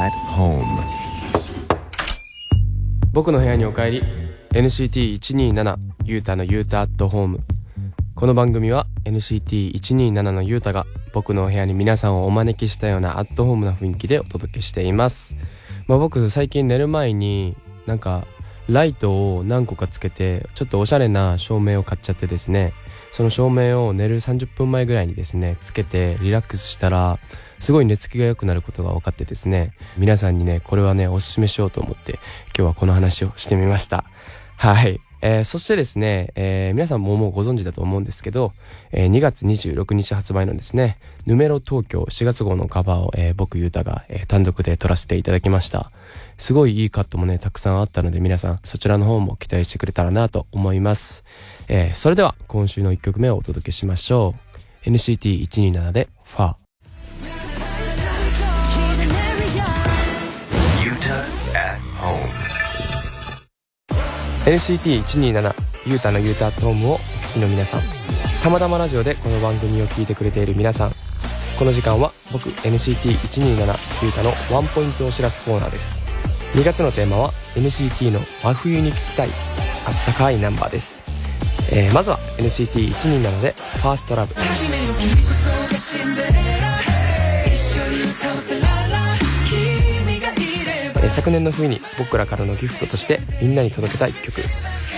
at home。 僕の部屋にお帰り NCT127 ゆうたのゆうたアットホーム。この番組は NCT127 のゆうたが僕のお部屋に皆さんをお招きしたようなアットホームな雰囲気でお届けしています。僕最近寝る前になんかライトを何個かつけてちょっとおしゃれな照明を買っちゃってですね、その照明を寝る30分前ぐらいにですねつけてリラックスしたらすごい寝つきが良くなることが分かってですね、皆さんにねこれはねおすすめしようと思って今日はこの話をしてみました。はい、そしてですね、皆さんももうご存知だと思うんですけど、2月26日発売のですねヌメロ東京4月号のカバーを、僕ゆうたが、単独で撮らせていただきました。すごいいいカットもねたくさんあったので皆さんそちらの方も期待してくれたらなと思います。それでは今週の1曲目をお届けしましょう。 NCT127 でファー。NCT127 ゆうたのゆうたアットホームをお聞きの皆さん、たまたまラジオでこの番組を聞いてくれている皆さん、この時間は僕 NCT127 ゆうたのワンポイントお知らせコーナーです。2月のテーマは NCT の真冬に聴きたいあったかいナンバーです。まずは NCT127 でファーストラブ。昨年の冬に僕らからのギフトとしてみんなに届けたい曲、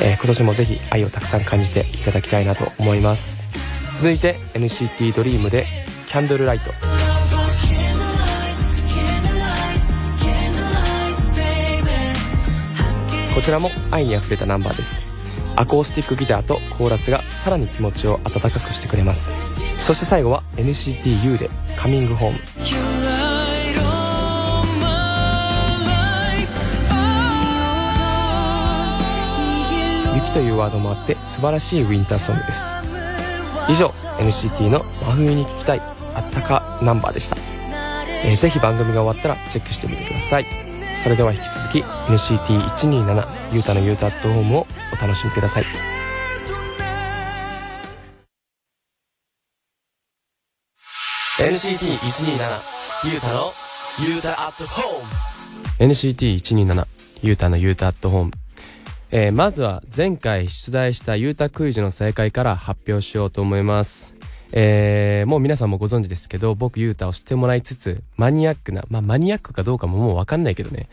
今年もぜひ愛をたくさん感じていただきたいなと思います。続いて NCT DREAM でキャンドルライト。こちらも愛にあふれたナンバーです。アコースティックギターとコーラスがさらに気持ちを温かくしてくれます。そして最後は NCT U でカミングホーム。雪というワードもあって素晴らしいウィンターソングです。以上 NCT の真冬に聴きたいあったかナンバーでした。ぜひ番組が終わったらチェックしてみてください。それでは引き続き NCT127 ゆうたのゆうたアットホームをお楽しみください。NCT127 ゆうたのゆうたアットホーム。 NCT127 ゆうたのゆうたアットホーム。まずは前回出題したゆうたクイズの正解から発表しようと思います。もう皆さんもご存知ですけど、僕ゆうたを知ってもらいつつマニアックな、マニアックかどうかももう分かんないけどね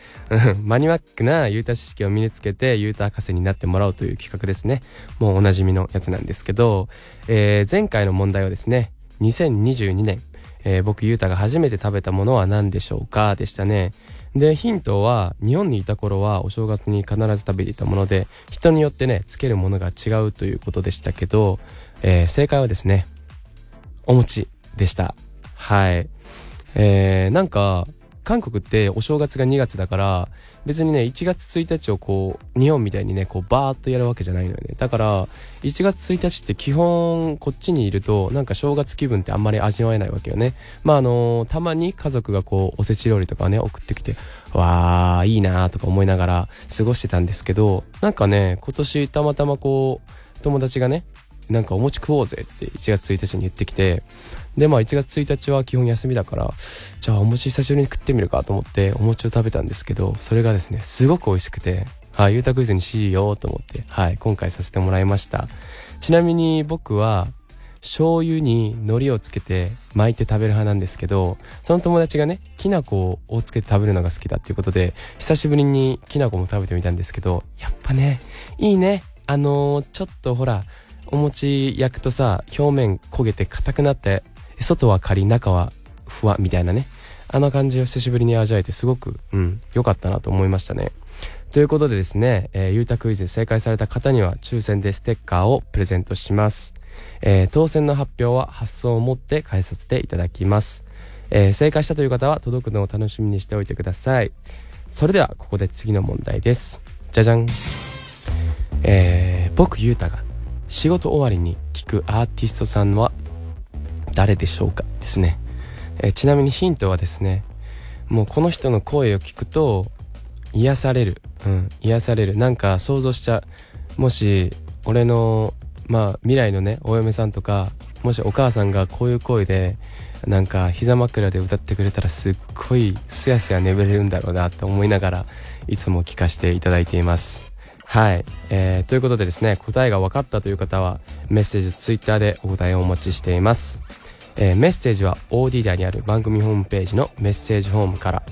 マニアックなゆうた知識を身につけてゆうた博士になってもらおうという企画ですね。もうおなじみのやつなんですけど、前回の問題はですね2022年、僕ゆうたが初めて食べたものは何でしょうかでしたね。でヒントは日本にいた頃はお正月に必ず食べていたもので、人によってねつけるものが違うということでしたけど、正解はですねお餅でした。はい。なんか韓国ってお正月が2月だから別にね1月1日をこう日本みたいにねこうバーッとやるわけじゃないのよね。だから1月1日って基本こっちにいるとなんか正月気分ってあんまり味わえないわけよね。たまに家族がこうおせち料理とかね送ってきてわーいいなーとか思いながら過ごしてたんですけど、なんかね今年たまたまこう友達がねなんかお餅食おうぜって1月1日に言ってきて、で1月1日は基本休みだからじゃあお餅久しぶりに食ってみるかと思ってお餅を食べたんですけど、それがですねすごく美味しくて、ゆうたクイズにしようと思って、今回させてもらいました。ちなみに僕は醤油に海苔をつけて巻いて食べる派なんですけど、その友達がねきな粉をつけて食べるのが好きだっていうことで久しぶりにきな粉も食べてみたんですけど、やっぱねいいね。ちょっとほらお餅焼くとさ表面焦げて硬くなって外はカリ中はふわみたいなね、あの感じを久しぶりに味わえてすごく良かったなと思いましたね。ということでですね、ゆうたクイズ正解された方には抽選でステッカーをプレゼントします。当選の発表は発送をもって返させていただきます。正解したという方は届くのを楽しみにしておいてください。それではここで次の問題です。じゃじゃん。僕ゆうたが仕事終わりに聞くアーティストさんは誰でしょうかですね。ちなみにヒントはですね、もうこの人の声を聞くと癒される、癒される、なんか想像しちゃう。もし俺の未来のねお嫁さんとかもしお母さんがこういう声でなんか膝枕で歌ってくれたらすっごいすやすや眠れるんだろうなと思いながらいつも聞かせていただいています。はい、ということでですね、答えが分かったという方はメッセージツイッターでお答えをお待ちしています。メッセージは OD 欄にある番組ホームページのメッセージフォームから、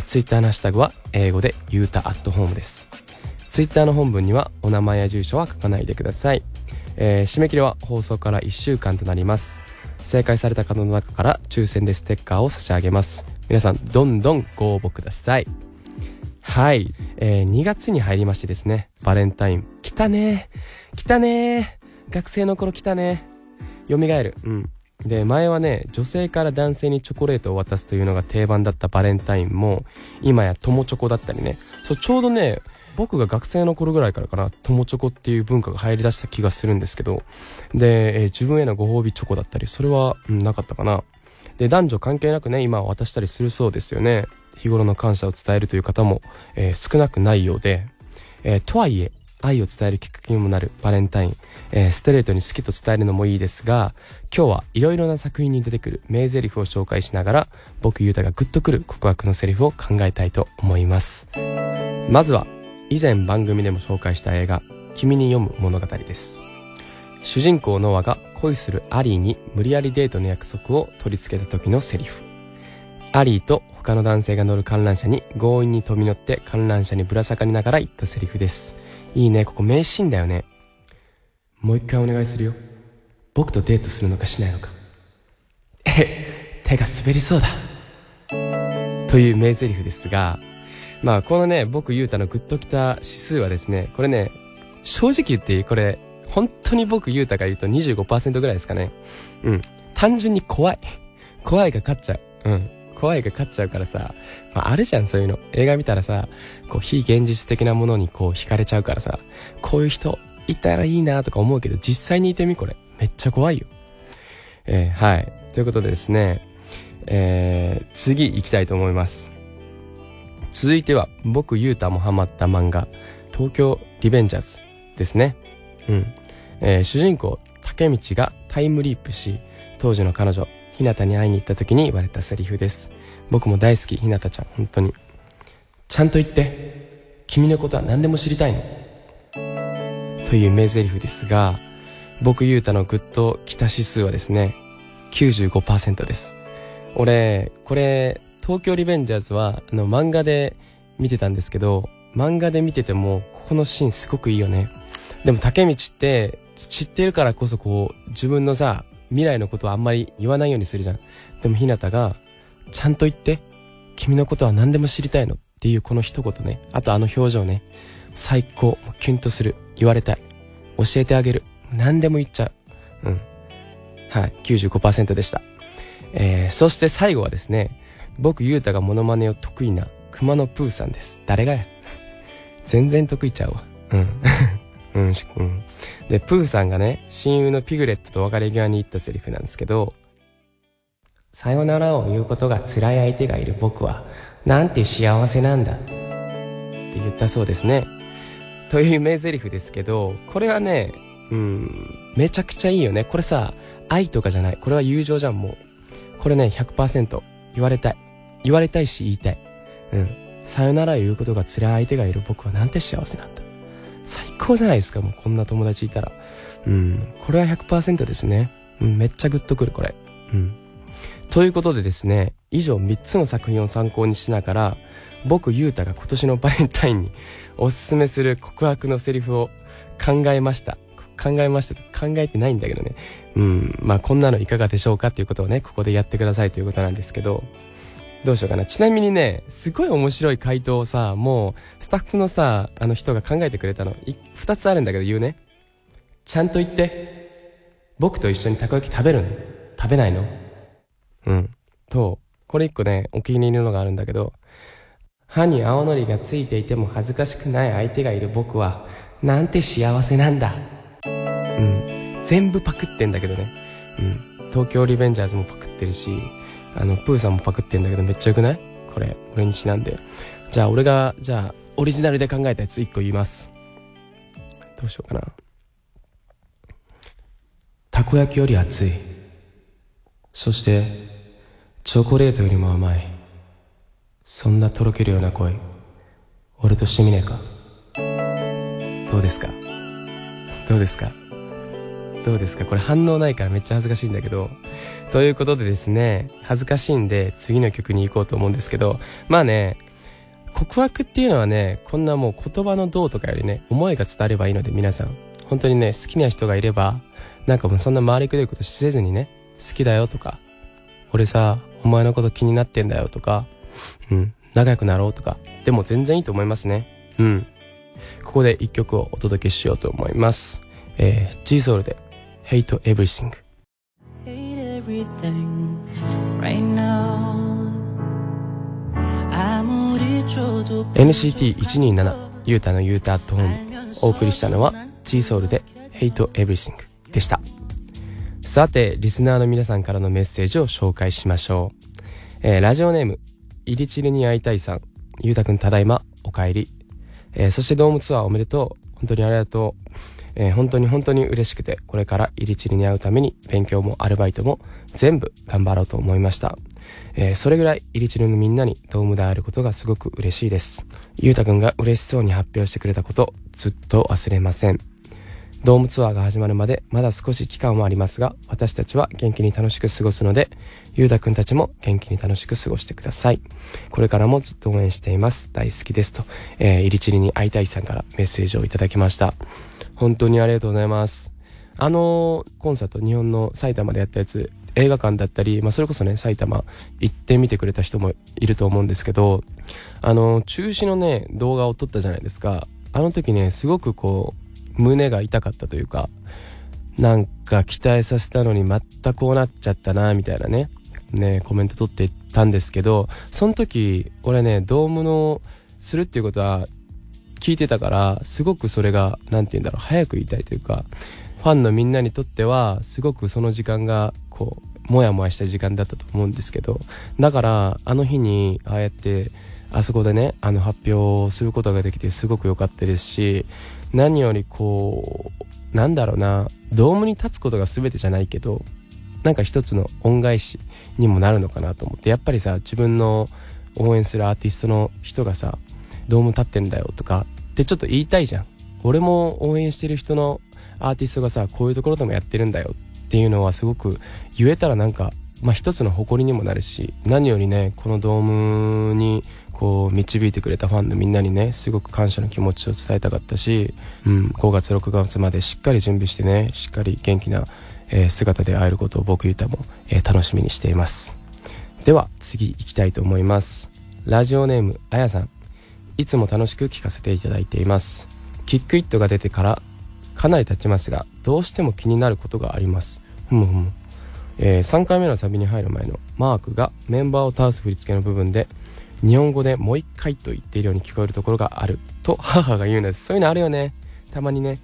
ツイッターのハッシュタグは英語でゆうた@homeです。ツイッターの本文にはお名前や住所は書かないでください。締め切りは放送から1週間となります。正解された方の中から抽選でステッカーを差し上げます。皆さんどんどんご応募ください。はい、2月に入りましてですね、バレンタイン来たね学生の頃来たね、蘇る。で、前はね、女性から男性にチョコレートを渡すというのが定番だったバレンタインも今や友チョコだったりね、ちょうどね、僕が学生の頃ぐらいからかな、友チョコっていう文化が入り出した気がするんですけど、で、自分へのご褒美チョコだったり、それは、なかったかな。で、男女関係なくね、今は渡したりするそうですよね。日頃の感謝を伝えるという方も、少なくないようで、とはいえ愛を伝えるきっかけにもなるバレンタイン、ストレートに好きと伝えるのもいいですが、今日はいろいろな作品に出てくる名台詞を紹介しながら、僕ゆうたがグッとくる告白のセリフを考えたいと思います。まずは以前番組でも紹介した映画君に読む物語です。主人公ノアが恋するアリーに無理やりデートの約束を取り付けた時のセリフ。アリーと他の男性が乗る観覧車に強引に飛び乗って観覧車にぶら下がりながら言ったセリフです。いいね、ここ名シーンだよね。もう一回お願いするよ。僕とデートするのかしないのか。手が滑りそうだ。という名台詞ですが、このね、僕ゆうたのグッときた指数はですね、これね、正直言っていい、これ本当に僕ゆうたが言うと 25% ぐらいですかね。単純に怖いが勝っちゃう。怖いが勝っちゃうからさ、あるじゃん、そういうの。映画見たらさ、こう非現実的なものにこう惹かれちゃうからさ、こういう人いたらいいなとか思うけど、実際にいてみ、これめっちゃ怖いよ。はい、ということでですね、次行きたいと思います。続いては僕ゆうたもハマった漫画東京リベンジャーズですね。主人公竹道がタイムリープし、当時の彼女ひなたに会いに行った時に言われたセリフです。僕も大好き、ひなたちゃん。本当にちゃんと言って、君のことは何でも知りたいのという名台詞ですが、僕ゆうたのグッときた指数はですね 95% です。俺これ東京リベンジャーズは漫画で見てたんですけど、漫画で見ててもここのシーンすごくいいよね。でも竹道って知ってるからこそこう自分のさ未来のことはあんまり言わないようにするじゃん。でもひなたがちゃんと言って、君のことは何でも知りたいのっていうこの一言ね、あとあの表情ね、最高。キュンとする。言われたい、教えてあげる、何でも言っちゃう。はい、 95% でした。そして最後はですね、僕ゆうたがモノマネを得意な熊野プーさんです。誰がや全然得意ちゃうわ。で、プーさんがね、親友のピグレットと別れ際に言ったセリフなんですけど、さよならを言うことが辛い相手がいる僕はなんて幸せなんだって言ったそうですね。という名台詞ですけど、これはね、めちゃくちゃいいよね。これさ、愛とかじゃない、これは友情じゃん。もうこれね 100% 言われたいし言いたい。さよならを言うことが辛い相手がいる僕はなんて幸せなんだ。最高じゃないですか。もうこんな友達いたら。これは 100% ですね。めっちゃグッとくるこれ。ということでですね、以上3つの作品を参考にしながら、僕ゆうたが今年のバレンタインにおすすめする告白のセリフを考えました。考えてないんだけどね。こんなのいかがでしょうかっていうことをね、ここでやってくださいということなんですけど、どうしようかな。ちなみにね、すごい面白い回答をさ、もうスタッフのさ、人が考えてくれたの2つあるんだけど言うね。ちゃんと言って、僕と一緒にたこ焼き食べるの？食べないの？と、これ1個ね、お気に入りのがあるんだけど、歯に青のりがついていても恥ずかしくない相手がいる僕はなんて幸せなんだ。全部パクってんだけどね。東京リベンジャーズもパクってるし、プーさんもパクってんだけどめっちゃよくない？これ俺にちなんで。じゃあ俺がオリジナルで考えたやつ1個言います。どうしようかな。たこ焼きより熱い。そしてチョコレートよりも甘い。そんなとろけるような恋、俺としてみねえか。どうですかどうですかどうですか。これ反応ないからめっちゃ恥ずかしいんだけど。ということでですね、恥ずかしいんで次の曲に行こうと思うんですけど、まあね、告白っていうのはね、こんなもう言葉のどうとかよりね、思いが伝わればいいので、皆さん本当にね、好きな人がいれば、なんかもうそんな回りくどいことせずにね、好きだよとか、俺さお前のこと気になってんだよとか、仲良くなろうとかでも全然いいと思いますね。ここで一曲をお届けしようと思います。G-Soul で Hate Everything。 Hate everything right now. NCT127 ゆうたのゆうたアットホーム、お送りしたのは G-Soul で Hate Everything でした。さて、リスナーの皆さんからのメッセージを紹介しましょう。ラジオネームイリチルに会いたいさん、ゆうたくんただいまお帰り。そしてドームツアーおめでとう。本当にありがとう。本当に嬉しくて、これからイリチルに会うために勉強もアルバイトも全部頑張ろうと思いました。それぐらいイリチルのみんなにドームで会えることがすごく嬉しいです。ゆうたくんが嬉しそうに発表してくれたこと、ずっと忘れません。ドームツアーが始まるまでまだ少し期間はありますが、私たちは元気に楽しく過ごすので、ゆうたくんたちも元気に楽しく過ごしてください。これからもずっと応援しています。大好きですと、イリチリに会いたいさんからメッセージをいただきました。本当にありがとうございます。コンサート、日本の埼玉でやったやつ、映画館だったり、それこそね、埼玉行ってみてくれた人もいると思うんですけど、中止のね、動画を撮ったじゃないですか。あの時ね、すごくこう胸が痛かったというか、なんか期待させたのにまたこうなっちゃったなみたいなねコメント取っていったんですけど、その時俺ね、ドームのするっていうことは聞いてたから、すごくそれが早く言いたいというか、ファンのみんなにとってはすごくその時間がこうもやもやした時間だったと思うんですけど、だからあの日にああやってあそこでね、発表をすることができてすごく良かったですし、何よりこうドームに立つことが全てじゃないけど、なんか一つの恩返しにもなるのかなと思って、やっぱりさ、自分の応援するアーティストの人がさ、ドーム立ってんだよとかってちょっと言いたいじゃん。俺も応援してる人のアーティストがさ、こういうところでもやってるんだよっていうのはすごく言えたら、なんか一つの誇りにもなるし、何よりね、このドームにこう導いてくれたファンのみんなにね、すごく感謝の気持ちを伝えたかったし、5月6月までしっかり準備してね、しっかり元気な、姿で会えることを僕ゆうたも、楽しみにしています。では次行きたいと思います。ラジオネームあやさん、いつも楽しく聞かせていただいています。キックイットが出てからかなり経ちますが、どうしても気になることがあります。3回目のサビに入る前のマークがメンバーを倒す振り付けの部分で、日本語でもう一回と言っているように聞こえるところがあると母が言うんです。そういうのあるよね、たまにね。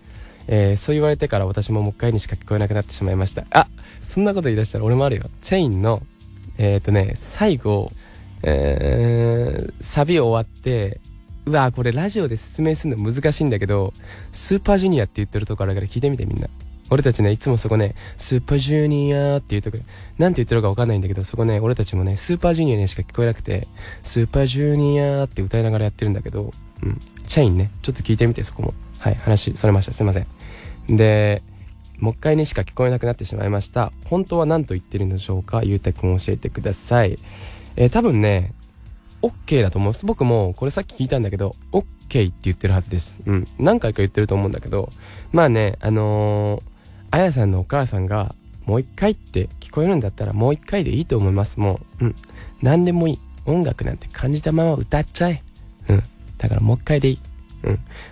そう言われてから私ももう一回にしか聞こえなくなってしまいました。あ、そんなこと言い出したら俺もあるよ。チェインの最後、サビ終わって、これラジオで説明するの難しいんだけど、スーパージュニアって言ってるところから聞いてみてみんな。俺たちね、いつもそこね、スーパージュニアっていうところ、なんて言ってるか分かんないんだけど、そこね、俺たちもね、スーパージュニアにしか聞こえなくて、スーパージュニアって歌いながらやってるんだけど、チェインね、ちょっと聞いてみて、そこも。はい、話それました。すいません。で、もう一回にしか聞こえなくなってしまいました。本当は何と言ってるんでしょうか。ゆうたくん教えてください。多分ね、OK だと思う。僕もこれさっき聞いたんだけど、OK って言ってるはずです。何回か言ってると思うんだけど、あやさんのお母さんがもう一回って聞こえるんだったらもう一回でいいと思います。もう、何でもいい。音楽なんて感じたまま歌っちゃえ。だからもう一回でいい。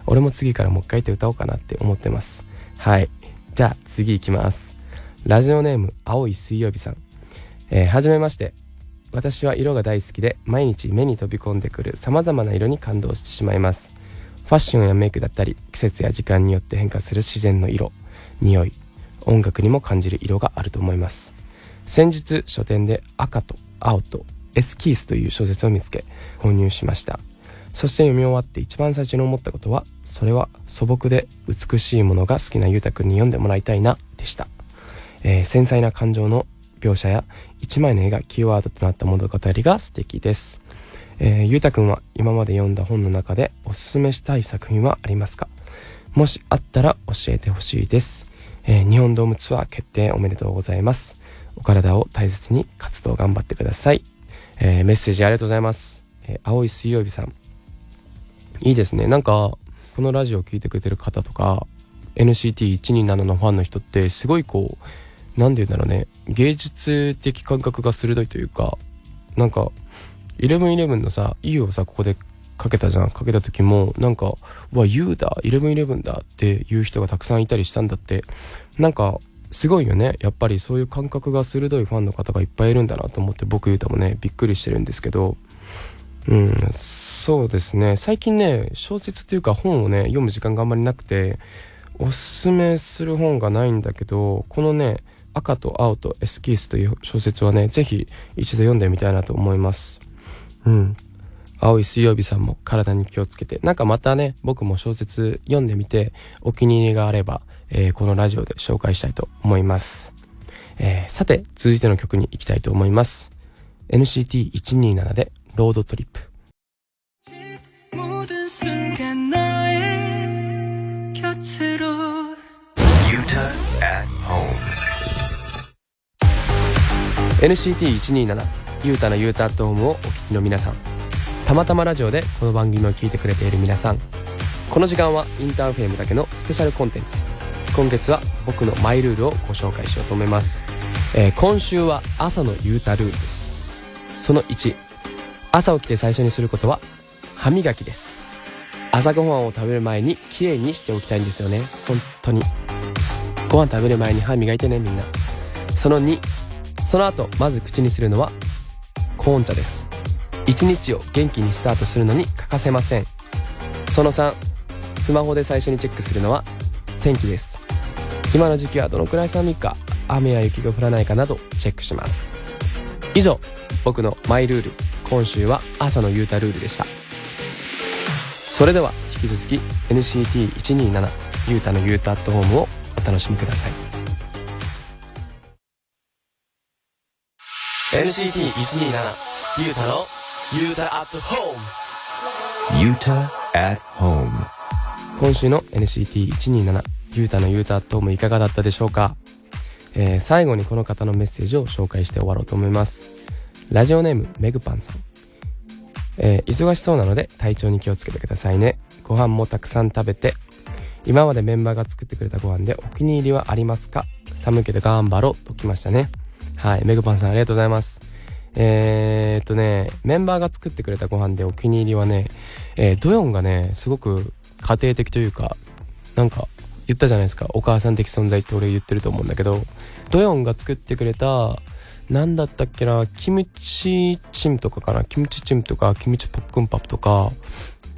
俺も次からもう一回って歌おうかなって思ってます。はい。じゃあ次行きます。ラジオネーム青い水曜日さん。はじめまして。私は色が大好きで、毎日目に飛び込んでくる様々な色に感動してしまいます。ファッションやメイクだったり、季節や時間によって変化する自然の色、匂い、音楽にも感じる色があると思います。先日書店で赤と青とエスキースという小説を見つけ購入しました。そして読み終わって一番最初に思ったことは、それは素朴で美しいものが好きなゆうたくんに読んでもらいたいなでした。繊細な感情の描写や一枚の絵がキーワードとなった物語が素敵です。ゆうたくんは今まで読んだ本の中でおすすめしたい作品はありますか？もしあったら教えてほしいです。日本ドームツアー決定おめでとうございます。お体を大切に活動頑張ってください。メッセージありがとうございます。青い水曜日さん、いいですね。なんかこのラジオを聞いてくれてる方とか NCT127 のファンの人ってすごいこうなんて言うんだろうね、芸術的感覚が鋭いというか、なんか11のさ E をさここでかけた時もなんかU だ11だっていう人がたくさんいたりしたんだって。なんかすごいよね。やっぱりそういう感覚が鋭いファンの方がいっぱいいるんだなと思って、僕ゆうたもねびっくりしてるんですけど、そうですね。最近ね小説っていうか本をね読む時間があんまりなくておすすめする本がないんだけど、このね赤と青とエスキースという小説はねぜひ一度読んでみたいなと思います。青い水曜日さんも体に気をつけて、なんかまたね僕も小説読んでみてお気に入りがあれば、このラジオで紹介したいと思います。さて続いての曲に行きたいと思います。 NCT127 でロードトリップ。NCT127 ゆうたのゆうたアットホームをお聞きの皆さん、たまたまラジオでこの番組を聞いてくれている皆さん、この時間はインターフェームだけのスペシャルコンテンツ。今月は僕のマイルールをご紹介しようと思います。今週は朝のゆうたルールです。その1、朝起きて最初にすることは歯磨きです。朝ごはんを食べる前にきれいにしておきたいんですよね。本当にご飯食べる前に歯磨いてねみんな。その2、その後まず口にするのはコーン茶です。一日を元気にスタートするのに欠かせません。その3、スマホで最初にチェックするのは天気です。今の時期はどのくらい寒いか、雨や雪が降らないかなどチェックします。以上、僕のマイルール、今週は朝のゆうたルールでした。それでは引き続き NCT127 ゆうたのゆうたアットホームをお楽しみください。 NCT127 ゆうたのゆうたアットホーム、ゆうたアットホーム。今週の NCT127 ゆうたのゆうたアットホームいかがだったでしょうか。最後にこの方のメッセージを紹介して終わろうと思います。ラジオネームメグパンさん、忙しそうなので体調に気をつけてくださいね。ご飯もたくさん食べて、今までメンバーが作ってくれたご飯でお気に入りはありますか？寒いけど頑張ろうときましたね。はい、メグパンさんありがとうございます。メンバーが作ってくれたご飯でお気に入りはね、ドヨンがねすごく家庭的というか、なんか言ったじゃないですか、お母さん的存在って俺言ってると思うんだけど、ドヨンが作ってくれたなんだったっけな、キムチチムとかかな、キムチチムとかキムチポックンパプとか、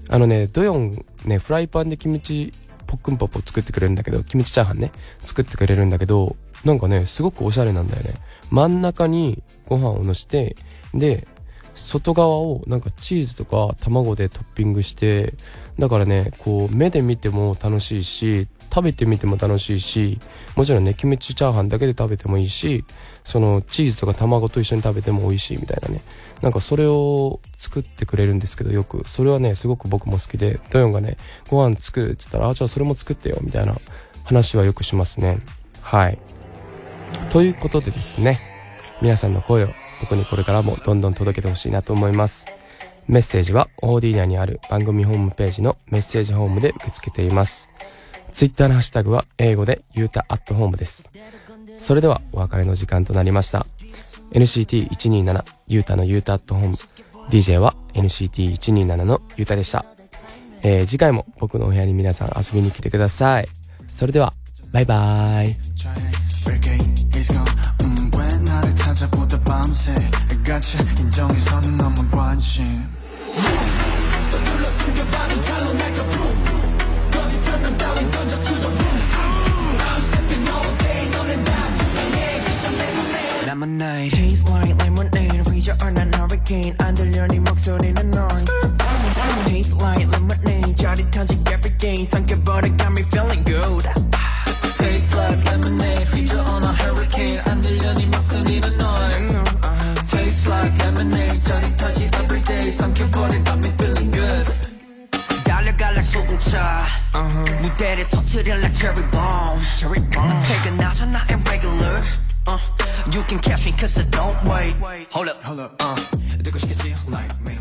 ドヨンねフライパンでキムチポックンパプを作ってくれるんだけど、キムチチャーハンね作ってくれるんだけど、なんかねすごくおしゃれなんだよね。真ん中にご飯をのして、で外側をなんかチーズとか卵でトッピングして、だからねこう目で見ても楽しいし食べてみても楽しいし、もちろんねキムチチャーハンだけで食べてもいいし、そのチーズとか卵と一緒に食べても美味しいみたいなね、なんかそれを作ってくれるんですけど、よくそれはねすごく僕も好きで、ドヨンがねご飯作るって言ったら、じゃあそれも作ってよみたいな話はよくしますね。はい、ということでですね、皆さんの声を僕にこれからもどんどん届けてほしいなと思います。メッセージは OD 内にある番組ホームページのメッセージホームで受け付けています。ツイッターのハッシュタグは英語でゆうたアットホームです。それではお別れの時間となりました。 NCT127 ゆうたのゆうたアットホーム、 DJ は NCT127 のゆうたでした。次回も僕のお部屋に皆さん遊びに来てください。それではバイバーイ。Lemonade tastes like lemonade. Reach your on an hurricane. Under your name, in the noise. Tastes like lemonade. Jolly touch every day. Sunk your body got me feeling good. Tastes like lemonade. Feature on a hurricane. 무대를 터뜨려 like cherry bomb 퇴근하잖아 irregular You can catch me cause I don't wait Hold up 듣고 싶겠지 like me